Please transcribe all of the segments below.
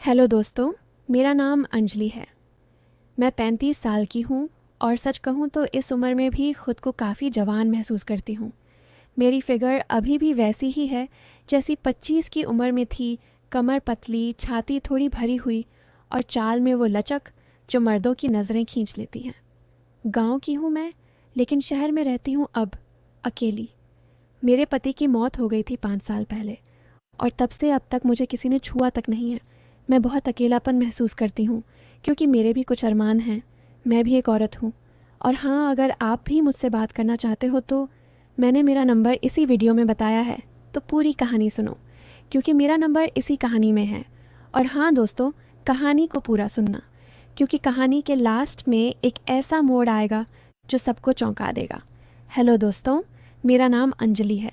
Hello दोस्तों, मेरा नाम अंजलि है। मैं 35 साल की हूँ और सच कहूँ तो इस उम्र में भी खुद को काफ़ी जवान महसूस करती हूँ। मेरी फिगर अभी भी वैसी ही है जैसी 25 की उम्र में थी। कमर पतली, छाती थोड़ी भरी हुई और चाल में वो लचक जो मर्दों की नज़रें खींच लेती हैं। गांव की हूँ मैं, लेकिन शहर में रहती हूँ अब, अकेली। मेरे पति की मौत हो गई थी 5 साल पहले और तब से अब तक मुझे किसी ने छुआ तक नहीं है। मैं बहुत अकेलापन महसूस करती हूँ क्योंकि मेरे भी कुछ अरमान हैं। मैं भी एक औरत हूँ। और हाँ, अगर आप भी मुझसे बात करना चाहते हो तो मैंने मेरा नंबर इसी वीडियो में बताया है, तो पूरी कहानी सुनो क्योंकि मेरा नंबर इसी कहानी में है। और हाँ दोस्तों, कहानी को पूरा सुनना क्योंकि कहानी के लास्ट में एक ऐसा मोड़ आएगा जो सबको चौंका देगा। हेलो दोस्तों, मेरा नाम अंजलि है।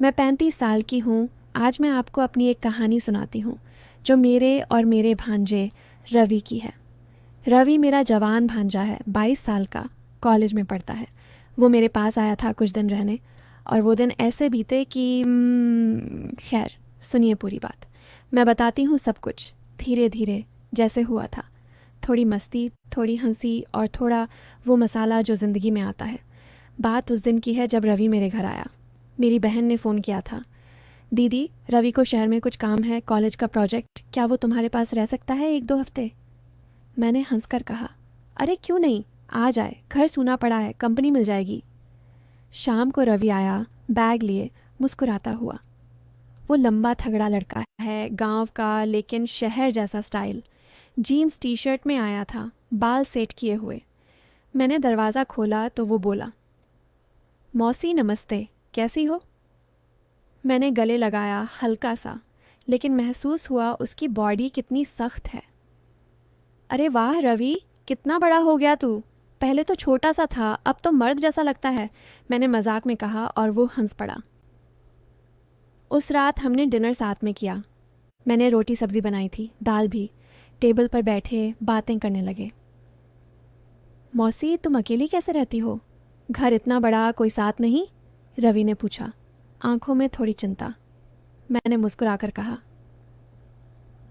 मैं 35 साल की हूँ। आज मैं आपको अपनी एक कहानी सुनाती हूँ जो मेरे और मेरे भांजे रवि की है। रवि मेरा जवान भांजा है, 22 साल का, कॉलेज में पढ़ता है। वो मेरे पास आया था कुछ दिन रहने और वो दिन ऐसे बीते कि खैर, सुनिए पूरी बात। मैं बताती हूँ सब कुछ धीरे धीरे जैसे हुआ था। थोड़ी मस्ती, थोड़ी हंसी और थोड़ा वो मसाला जो ज़िंदगी में आता है। बात उस दिन की है जब रवि मेरे घर आया। मेरी बहन ने फ़ोन किया था, दीदी रवि को शहर में कुछ काम है, कॉलेज का प्रोजेक्ट, क्या वो तुम्हारे पास रह सकता है 1-2 हफ्ते? मैंने हंसकर कहा, अरे क्यों नहीं, आ जाए, घर सूना पड़ा है, कंपनी मिल जाएगी। शाम को रवि आया, बैग लिए, मुस्कुराता हुआ। वो लंबा थगड़ा लड़का है, गांव का लेकिन शहर जैसा स्टाइल। जीन्स टी शर्ट में आया था, बाल सेट किए हुए। मैंने दरवाज़ा खोला तो वो बोला, मौसी नमस्ते, कैसी हो? मैंने गले लगाया हल्का सा, लेकिन महसूस हुआ उसकी बॉडी कितनी सख्त है। अरे वाह रवि, कितना बड़ा हो गया तू। पहले तो छोटा सा था, अब तो मर्द जैसा लगता है, मैंने मजाक में कहा और वो हंस पड़ा। उस रात हमने डिनर साथ में किया। मैंने रोटी सब्जी बनाई थी, दाल भी। टेबल पर बैठे बातें करने लगे। मौसी तुम अकेली कैसे रहती हो? घर इतना बड़ा, कोई साथ नहीं? रवि ने पूछा, आंखों में थोड़ी चिंता। मैंने मुस्कुराकर कहा,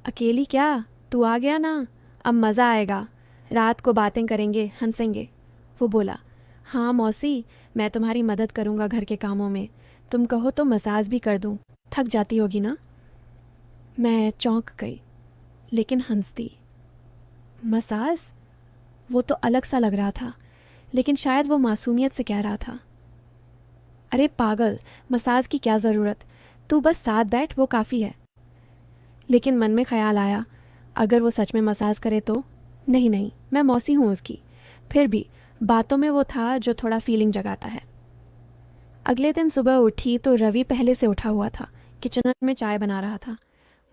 अकेली क्या, तू आ गया ना, अब मज़ा आएगा, रात को बातें करेंगे, हंसेंगे। वो बोला, हाँ मौसी, मैं तुम्हारी मदद करूँगा घर के कामों में, तुम कहो तो मसाज भी कर दूँ, थक जाती होगी ना? मैं चौंक गई, लेकिन हंस दी। मसाज? वो तो अलग सा लग रहा था, लेकिन शायद वो मासूमियत से कह रहा था। अरे पागल, मसाज की क्या ज़रूरत, तू बस साथ बैठ, वो काफ़ी है। लेकिन मन में ख्याल आया, अगर वो सच में मसाज करे तो? नहीं नहीं, मैं मौसी हूँ उसकी। फिर भी बातों में वो था जो थोड़ा फीलिंग जगाता है। अगले दिन सुबह उठी तो रवि पहले से उठा हुआ था, किचन में चाय बना रहा था।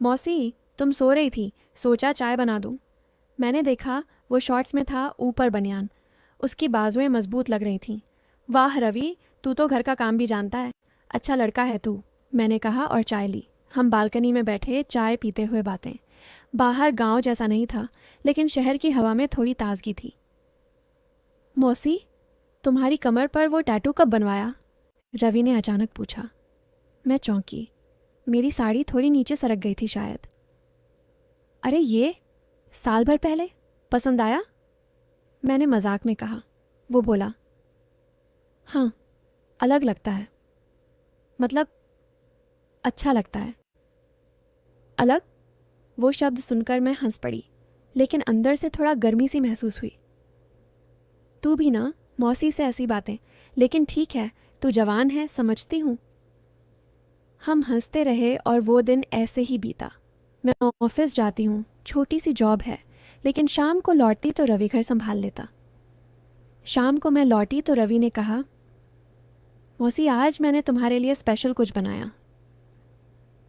मौसी तुम सो रही थी, सोचा चाय बना दूँ। मैंने देखा वो शॉर्ट्स में था, ऊपर बनियान। उसकी बाजुएं मजबूत लग रही थीं। वाह रवि, तू तो घर का काम भी जानता है, अच्छा लड़का है तू, मैंने कहा और चाय ली। हम बालकनी में बैठे चाय पीते हुए बातें। बाहर गांव जैसा नहीं था, लेकिन शहर की हवा में थोड़ी ताजगी थी। मौसी, तुम्हारी कमर पर वो टैटू कब बनवाया? रवि ने अचानक पूछा। मैं चौंकी। मेरी साड़ी थोड़ी नीचे सरक गई थी शायद। अरे ये, साल भर पहले, पसंद आया? मैंने मजाक में कहा। वो बोला, हाँ, अलग लगता है, मतलब अच्छा लगता है। अलग? वो शब्द सुनकर मैं हंस पड़ी, लेकिन अंदर से थोड़ा गर्मी सी महसूस हुई। तू भी ना, मौसी से ऐसी बातें, लेकिन ठीक है, तू जवान है, समझती हूँ। हम हंसते रहे और वो दिन ऐसे ही बीता। मैं ऑफिस जाती हूँ, छोटी सी जॉब है, लेकिन शाम को लौटती तो रवि घर संभाल लेता। शाम को मैं लौटी तो रवि ने कहा, मौसी आज मैंने तुम्हारे लिए स्पेशल कुछ बनाया।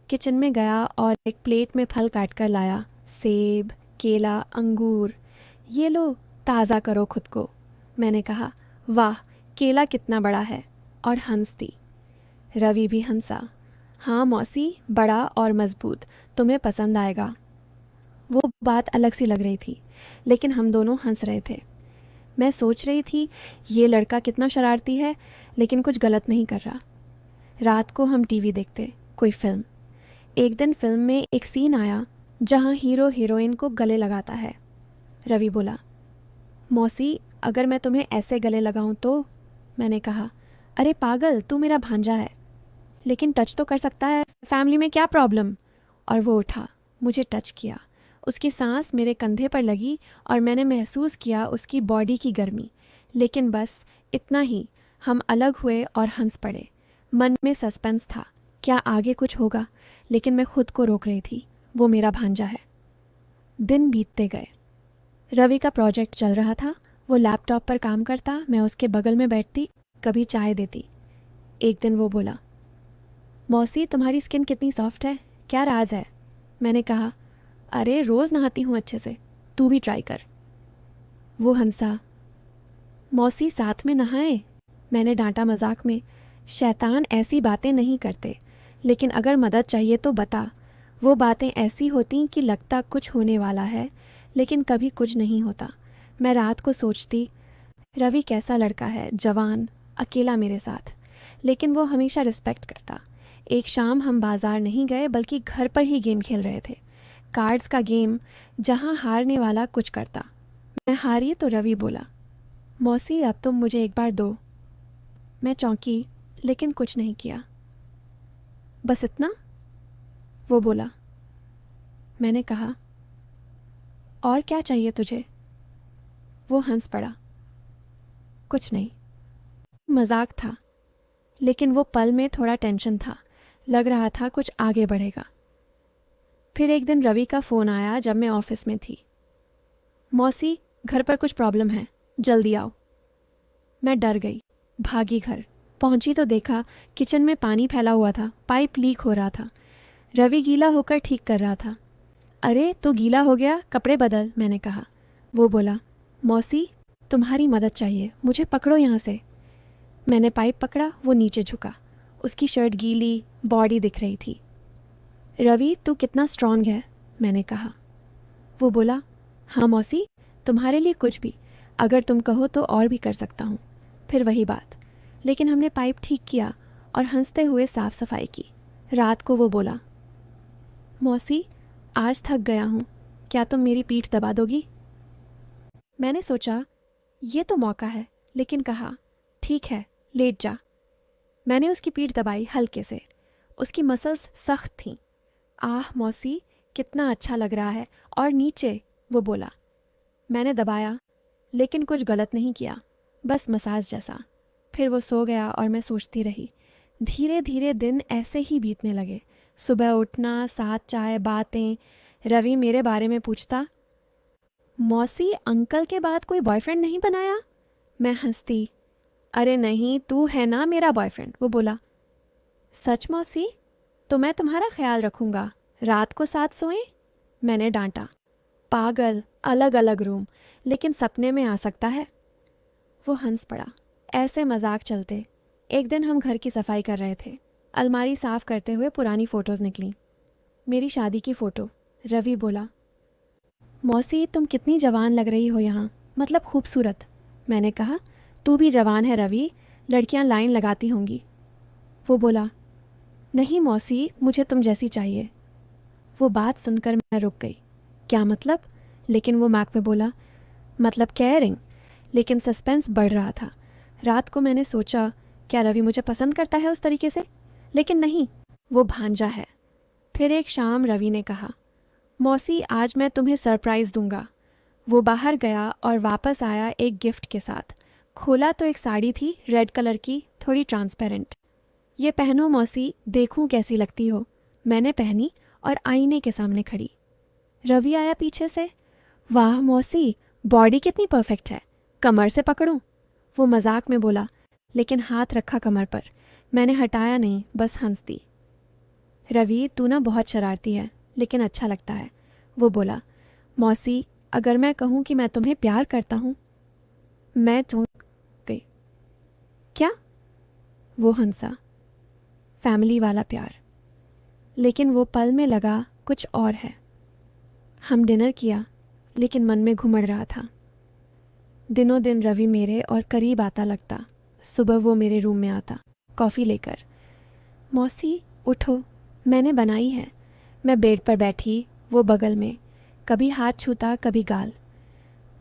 किचन में गया और एक प्लेट में फल काट कर लाया, सेब, केला, अंगूर। ये लो, ताज़ा करो खुद को। मैंने कहा, वाह, केला कितना बड़ा है, और हंस दी। रवि भी हंसा। हाँ मौसी, बड़ा और मजबूत, तुम्हें पसंद आएगा। वो बात अलग सी लग रही थी, लेकिन हम दोनों हंस रहे थे। मैं सोच रही थी, ये लड़का कितना शरारती है, लेकिन कुछ गलत नहीं कर रहा। रात को हम टीवी देखते, कोई फिल्म। एक दिन फिल्म में एक सीन आया जहाँ हीरो हीरोइन को गले लगाता है। रवि बोला, मौसी अगर मैं तुम्हें ऐसे गले लगाऊं तो? मैंने कहा, अरे पागल, तू मेरा भांजा है, लेकिन टच तो कर सकता है, फैमिली में क्या प्रॉब्लम? और वो उठा, मुझे टच किया, उसकी सांस मेरे कंधे पर लगी और मैंने महसूस किया उसकी बॉडी की गर्मी। लेकिन बस इतना ही, हम अलग हुए और हंस पड़े। मन में सस्पेंस था, क्या आगे कुछ होगा, लेकिन मैं खुद को रोक रही थी, वो मेरा भांजा है। दिन बीतते गए। रवि का प्रोजेक्ट चल रहा था, वो लैपटॉप पर काम करता, मैं उसके बगल में बैठती, कभी चाय देती। एक दिन वो बोला, मौसी तुम्हारी स्किन कितनी सॉफ्ट है, क्या राज है? मैंने कहा, अरे रोज़ नहाती हूँ अच्छे से, तू भी ट्राई कर। वो हंसा, मौसी साथ में नहाए? मैंने डांटा मजाक में, शैतान ऐसी बातें नहीं करते, लेकिन अगर मदद चाहिए तो बता। वो बातें ऐसी होती कि लगता कुछ होने वाला है, लेकिन कभी कुछ नहीं होता। मैं रात को सोचती, रवि कैसा लड़का है, जवान, अकेला मेरे साथ, लेकिन वो हमेशा रिस्पेक्ट करता। एक शाम हम बाजार नहीं गए बल्कि घर पर ही गेम खेल रहे थे, कार्ड्स का गेम, जहाँ हारने वाला कुछ करता। मैं हारी तो रवि बोला, मौसी अब तुम मुझे एक बार दो। मैं चौंकी, लेकिन कुछ नहीं किया। बस इतना? वो बोला। मैंने कहा, और क्या चाहिए तुझे? वो हंस पड़ा, कुछ नहीं। मजाक था, लेकिन वो पल में थोड़ा टेंशन था, लग रहा था कुछ आगे बढ़ेगा। फिर एक दिन रवि का फ़ोन आया जब मैं ऑफिस में थी, मौसी घर पर कुछ प्रॉब्लम है, जल्दी आओ। मैं डर गई, भागी घर। पहुंची तो देखा किचन में पानी फैला हुआ था, पाइप लीक हो रहा था। रवि गीला होकर ठीक कर रहा था। अरे तो गीला हो गया, कपड़े बदल, मैंने कहा। वो बोला, मौसी तुम्हारी मदद चाहिए, मुझे पकड़ो यहाँ से। मैंने पाइप पकड़ा, वो नीचे झुका, उसकी शर्ट गीली, बॉडी दिख रही थी। रवि तू कितना स्ट्रांग है, मैंने कहा। वो बोला, हाँ मौसी, तुम्हारे लिए कुछ भी, अगर तुम कहो तो और भी कर सकता हूँ। फिर वही बात, लेकिन हमने पाइप ठीक किया और हंसते हुए साफ सफाई की। रात को वो बोला, मौसी आज थक गया हूँ, क्या तुम मेरी पीठ दबा दोगी? मैंने सोचा ये तो मौका है, लेकिन कहा, ठीक है, लेट जा। मैंने उसकी पीठ दबाई हल्के से, उसकी मसल्स सख्त थीं। आह मौसी कितना अच्छा लग रहा है, और नीचे, वो बोला। मैंने दबाया, लेकिन कुछ गलत नहीं किया, बस मसाज जैसा। फिर वो सो गया और मैं सोचती रही। धीरे धीरे दिन ऐसे ही बीतने लगे। सुबह उठना, साथ चाय, बातें। रवि मेरे बारे में पूछता, मौसी अंकल के बाद कोई बॉयफ्रेंड नहीं बनाया? मैं हंसती, अरे नहीं, तू है ना मेरा बॉयफ्रेंड। वो बोला, सच मौसी? तो मैं तुम्हारा ख्याल रखूंगा, रात को साथ सोएं? मैंने डांटा, पागल, अलग अलग रूम, लेकिन सपने में आ सकता है। वो हंस पड़ा। ऐसे मजाक चलते। एक दिन हम घर की सफाई कर रहे थे, अलमारी साफ करते हुए पुरानी फ़ोटोज़ निकली, मेरी शादी की फ़ोटो। रवि बोला, मौसी तुम कितनी जवान लग रही हो यहाँ, मतलब खूबसूरत। मैंने कहा, तू भी जवान है रवि, लड़कियाँ लाइन लगाती होंगी। वो बोला, नहीं मौसी, मुझे तुम जैसी चाहिए। वो बात सुनकर मैं रुक गई, क्या मतलब? लेकिन वो मैक में बोला, मतलब केयरिंग। लेकिन सस्पेंस बढ़ रहा था। रात को मैंने सोचा, क्या रवि मुझे पसंद करता है उस तरीके से? लेकिन नहीं, वो भांजा है। फिर एक शाम रवि ने कहा, मौसी आज मैं तुम्हें सरप्राइज़ दूंगा। वो बाहर गया और वापस आया एक गिफ्ट के साथ। खोला तो एक साड़ी थी, रेड कलर की, थोड़ी ट्रांसपेरेंट। ये पहनो मौसी, देखूं कैसी लगती हो। मैंने पहनी और आईने के सामने खड़ी। रवि आया पीछे से, वाह मौसी, बॉडी कितनी परफेक्ट है, कमर से पकड़ूं? वो मजाक में बोला, लेकिन हाथ रखा कमर पर। मैंने हटाया नहीं, बस हंस दी। रवि तू ना बहुत शरारती है, लेकिन अच्छा लगता है। वो बोला, मौसी अगर मैं कहूँ कि मैं तुम्हें प्यार करता हूँ? मैं चौंक गई, क्या? वो हंसा, फैमिली वाला प्यार। लेकिन वो पल में लगा कुछ और है। हम डिनर किया, लेकिन मन में घुमड़ रहा था। दिनों दिन रवि मेरे और करीब आता लगता। सुबह वो मेरे रूम में आता, कॉफ़ी लेकर। मौसी उठो, मैंने बनाई है। मैं बेड पर बैठी, वो बगल में, कभी हाथ छूता कभी गाल।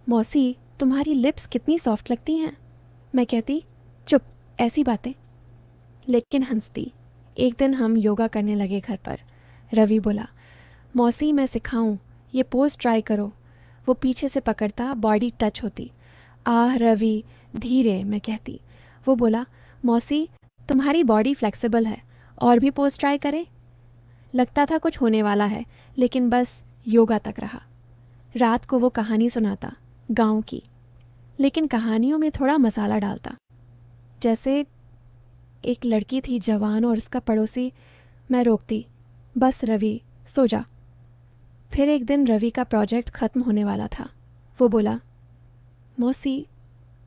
मौसी, तुम्हारी लिप्स कितनी सॉफ्ट लगती हैं। मैं कहती, चुप, ऐसी बातें, लेकिन हंसती। एक दिन हम योगा करने लगे घर पर। रवि बोला, मौसी मैं सिखाऊं, ये पोज ट्राई करो। वो पीछे से पकड़ता, बॉडी टच होती। आह रवि, धीरे, मैं कहती। वो बोला, मौसी तुम्हारी बॉडी फ्लेक्सिबल है, और भी पोज ट्राई करें। लगता था कुछ होने वाला है, लेकिन बस योगा तक रहा। रात को वो कहानी सुनाता, गांव की, लेकिन कहानियों में थोड़ा मसाला डालता। जैसे एक लड़की थी जवान और उसका पड़ोसी। मैं रोकती, बस रवि सो जा। फिर एक दिन रवि का प्रोजेक्ट ख़त्म होने वाला था। वो बोला, मौसी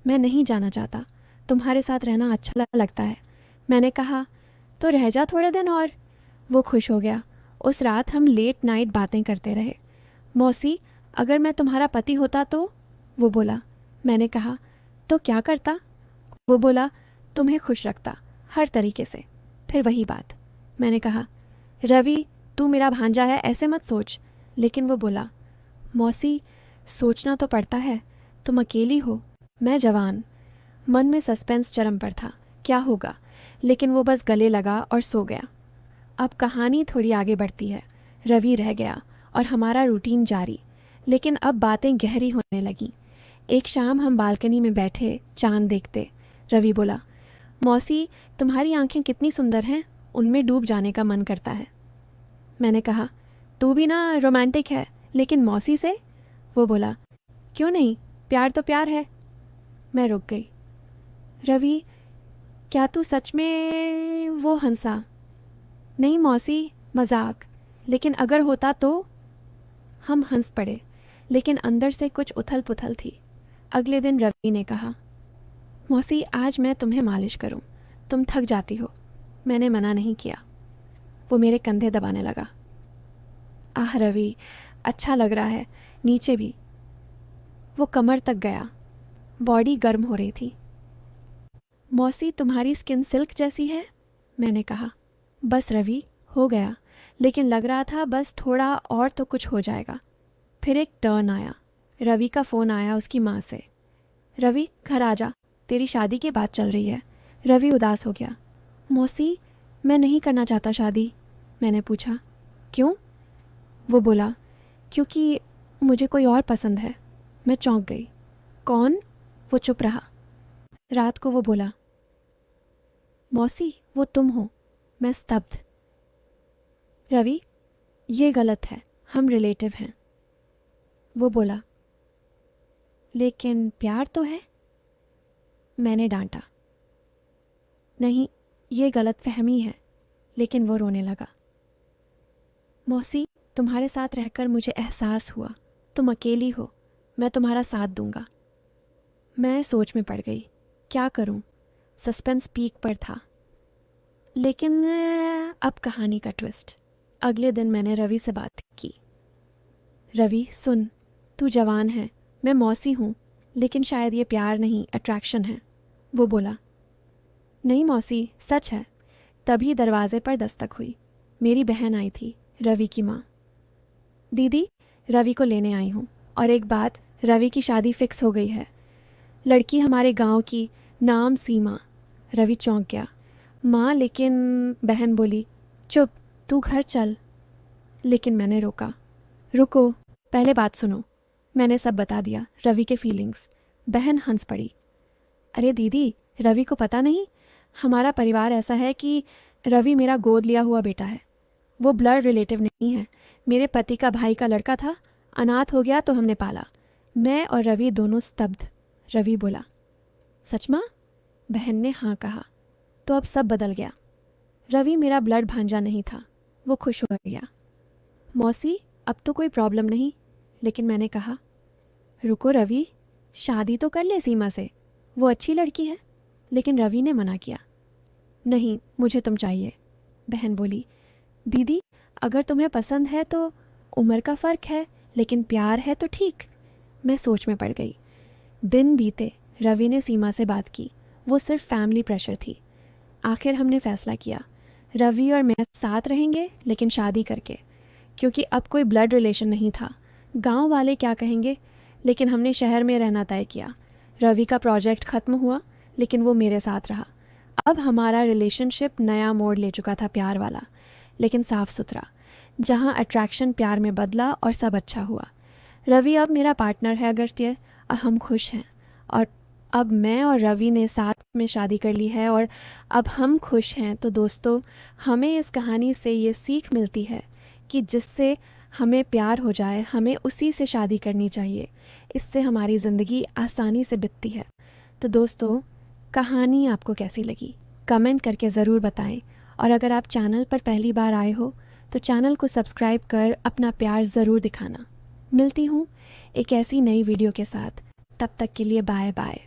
मैं नहीं जाना चाहता, तुम्हारे साथ रहना अच्छा लगता है। मैंने कहा, तो रह जा थोड़े दिन और। वो खुश हो गया। उस रात हम लेट नाइट बातें करते रहे। मौसी अगर मैं तुम्हारा पति होता तो? वो बोला। मैंने कहा, तो क्या करता? वो बोला, तुम्हें खुश रखता हर तरीके से। फिर वही बात। मैंने कहा, रवि तू मेरा भांजा है, ऐसे मत सोच। लेकिन वो बोला, मौसी सोचना तो पड़ता है, तुम अकेली हो, मैं जवान। मन में सस्पेंस चरम पर था, क्या होगा, लेकिन वो बस गले लगा और सो गया। अब कहानी थोड़ी आगे बढ़ती है। रवि रह गया और हमारा रूटीन जारी, लेकिन अब बातें गहरी होने लगीं। एक शाम हम बालकनी में बैठे चांद देखते। रवि बोला, मौसी तुम्हारी आंखें कितनी सुंदर हैं, उनमें डूब जाने का मन करता है। मैंने कहा, तू भी ना रोमांटिक है, लेकिन मौसी से? वो बोला, क्यों नहीं, प्यार तो प्यार है। मैं रुक गई। रवि क्या तू सच में? वो हंसा। नहीं मौसी, मजाक, लेकिन अगर होता तो? हम हंस पड़े, लेकिन अंदर से कुछ उथल पुथल थी। अगले दिन रवि ने कहा, मौसी आज मैं तुम्हें मालिश करूं, तुम थक जाती हो। मैंने मना नहीं किया। वो मेरे कंधे दबाने लगा। आह रवि, अच्छा लग रहा है, नीचे भी। वो कमर तक गया, बॉडी गर्म हो रही थी। मौसी तुम्हारी स्किन सिल्क जैसी है। मैंने कहा, बस रवि, हो गया, लेकिन लग रहा था बस थोड़ा और तो कुछ हो जाएगा। फिर एक टर्न आया। रवि का फ़ोन आया उसकी माँ से। रवि घर आ जा, तेरी शादी की बात चल रही है। रवि उदास हो गया। मौसी मैं नहीं करना चाहता शादी। मैंने पूछा, क्यों? वो बोला, क्योंकि मुझे कोई और पसंद है। मैं चौंक गई। कौन? वो चुप रहा। रात को वो बोला, मौसी वो तुम हो। मैं स्तब्ध। रवि ये गलत है, हम रिलेटिव हैं। वो बोला, लेकिन प्यार तो है। मैंने डांटा, नहीं ये गलत फहमी है। लेकिन वो रोने लगा। मौसी तुम्हारे साथ रहकर मुझे एहसास हुआ तुम अकेली हो, मैं तुम्हारा साथ दूंगा। मैं सोच में पड़ गई, क्या करूं? सस्पेंस पीक पर था। लेकिन अब कहानी का ट्विस्ट। अगले दिन मैंने रवि से बात की। रवि सुन, तू जवान है, मैं मौसी हूँ, लेकिन शायद ये प्यार नहीं, अट्रैक्शन है। वो बोला, नहीं मौसी सच है। तभी दरवाजे पर दस्तक हुई। मेरी बहन आई थी, रवि की माँ। दीदी रवि को लेने आई हूँ, और एक बात, रवि की शादी फिक्स हो गई है। लड़की हमारे गांव की, नाम सीमा। रवि चौंक गया। माँ लेकिन? बहन बोली, चुप, तू घर चल। लेकिन मैंने रोका। रुको, पहले बात सुनो। मैंने सब बता दिया, रवि के फीलिंग्स। बहन हंस पड़ी। अरे दीदी, रवि को पता नहीं, हमारा परिवार ऐसा है कि रवि मेरा गोद लिया हुआ बेटा है। वो ब्लड रिलेटिव नहीं है, मेरे पति का भाई का लड़का था, अनाथ हो गया तो हमने पाला। मैं और रवि दोनों स्तब्ध। रवि बोला, सच माँ? बहन ने हाँ कहा। तो अब सब बदल गया। रवि मेरा ब्लड भांजा नहीं था। वो खुश हो गया। मौसी अब तो कोई प्रॉब्लम नहीं। लेकिन मैंने कहा, रुको रवि, शादी तो कर ले सीमा से, वो अच्छी लड़की है। लेकिन रवि ने मना किया। नहीं, मुझे तुम चाहिए। बहन बोली, दीदी अगर तुम्हें पसंद है तो उम्र का फ़र्क है, लेकिन प्यार है तो ठीक। मैं सोच में पड़ गई। दिन बीते, रवि ने सीमा से बात की। वो सिर्फ फैमिली प्रेशर थी। आखिर हमने फ़ैसला किया, रवि और मैं साथ रहेंगे, लेकिन शादी करके। क्योंकि अब कोई ब्लड रिलेशन नहीं था। गांव वाले क्या कहेंगे, लेकिन हमने शहर में रहना तय किया। रवि का प्रोजेक्ट ख़त्म हुआ, लेकिन वो मेरे साथ रहा। अब हमारा रिलेशनशिप नया मोड़ ले चुका था, प्यार वाला, लेकिन साफ सुथरा, जहाँ अट्रैक्शन प्यार में बदला और सब अच्छा हुआ। रवि अब मेरा पार्टनर है अगस्त्य, और हम खुश हैं। और अब मैं और रवि ने साथ में शादी कर ली है और अब हम खुश हैं। तो दोस्तों, हमें इस कहानी से ये सीख मिलती है कि जिससे हमें प्यार हो जाए, हमें उसी से शादी करनी चाहिए। इससे हमारी ज़िंदगी आसानी से बीतती है। तो दोस्तों, कहानी आपको कैसी लगी कमेंट करके ज़रूर बताएं। और अगर आप चैनल पर पहली बार आए हो तो चैनल को सब्सक्राइब कर अपना प्यार ज़रूर दिखाना। मिलती हूँ एक ऐसी नई वीडियो के साथ। तब तक के लिए बाय बाय।